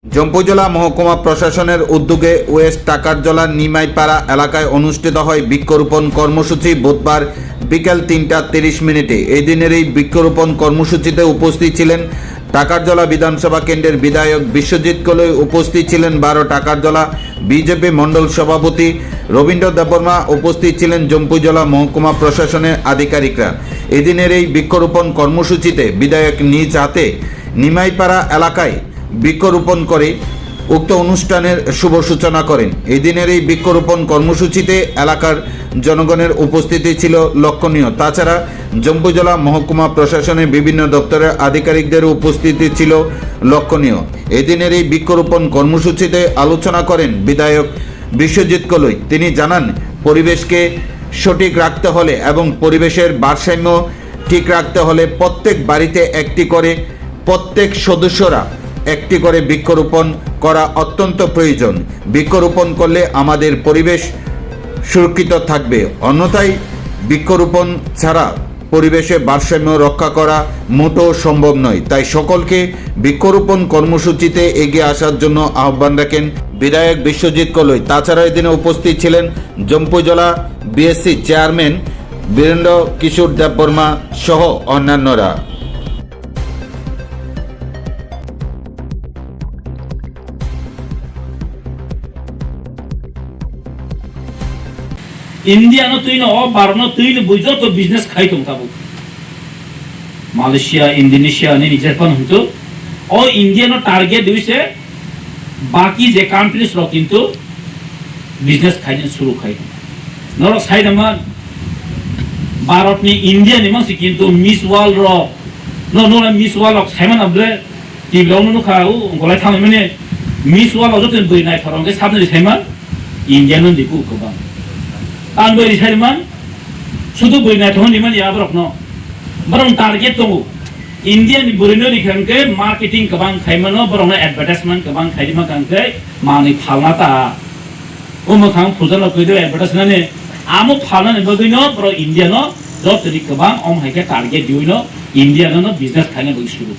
জম্পুজলা মহকুমা প্রশাসনের উদ্যোগে ওয়েস্ট টাকারজলার নিমাইপাড়া এলাকায় অনুষ্ঠিত হয় বৃক্ষরোপণ কর্মসূচি বুধবার বিকেল ৩:৩০ এই দিনের এই বৃক্ষরোপণ কর্মসূচিতে উপস্থিত ছিলেন টাকারজলা বিধানসভা কেন্দ্রের বিধায়ক বিশ্বজিৎ কলই, উপস্থিত ছিলেন 12 টাকারজলা বিজেপি মণ্ডল সভাপতি রবীন্দ্র দেববর্মা, উপস্থিত ছিলেন জম্পুজলা মহকুমা প্রশাসনের আধিকারিকরা। এদিনের এই বৃক্ষরোপণ কর্মসূচিতে বিধায়ক নিজ হাতে নিমাইপাড়া এলাকায় বৃক্ষরোপণ করে উক্ত অনুষ্ঠানের শুভ সূচনা করেন। এই দিনের এই বৃক্ষরোপণ কর্মসূচিতে এলাকার জনগণের উপস্থিতি ছিল লক্ষণীয়। তাছাড়া জম্পুজলা মহকুমা প্রশাসনের বিভিন্ন দপ্তরের আধিকারিকদের উপস্থিতি ছিল লক্ষণীয়। এই দিনের এই বৃক্ষরোপণ কর্মসূচিতে আলোচনা করেন বিধায়ক বিশ্বজিৎ কলই। তিনি জানান, পরিবেশকে সঠিক রাখতে হলে এবং পরিবেশের ভারসাম্য ঠিক রাখতে হলে প্রত্যেক বাড়িতে একটি করে, প্রত্যেক সদস্যরা একটি করে বৃক্ষরোপণ করা অত্যন্ত প্রয়োজন। বৃক্ষরোপণ করলে আমাদের পরিবেশ সুরক্ষিত থাকবে, অন্যথায় বৃক্ষরোপণ ছাড়া পরিবেশে ভারসাম্য রক্ষা করা মোটেও সম্ভব নয়। তাই সকলকে বৃক্ষরোপণ কর্মসূচিতে এগিয়ে আসার জন্য আহ্বান রাখেন বিধায়ক বিশ্বজিৎ কলই। তাছাড়া এদিনে উপস্থিত ছিলেন জম্পুজলা বিএসসি চেয়ারম্যান বীরেন্দ্র কিশোর দেববর্মা সহ অন্যান্যরা। ইন্ডিয়ানো তুই ন বারনো তুই বুঝো তো বিজনেস খাই তো তাবো মালয়েশিয়া ইন্দোনেশিয়া ने জাপান হতো ও ইন্ডিয়ানো টার্গেট দিছে বাকি যে কান্ট্রিজ র কিন্তু বিজনেস খাইনে শুরু খাই নর সাইডামা ভারতনি ইন্ডিয়ানি মাসি কিন্তু মিস ওয়ার্ল্ড র নো মিস ওয়ার্ল্ড অফ সাইমন আবলে কি লনো খাও গলাই থাম মানে মিস ওয়ার্ল্ড অজতে বই নাই ফরঙ্গে সাবনে সাইমন ইন্ডিয়ানো দিকু কবা Ando di Salman, sudah beri naik tahun lima dia berapa no, barang target tu, India ni beri no di kan ke marketing kebang Salman no, barang advertisement kebang Salman kan ke, mana falna ta, macam pujan lo kau itu advertisement ni, amu falna ni bagi no, barang India no, job jadi kebang, hai ke target dia no, India no business kaya bagi suruh.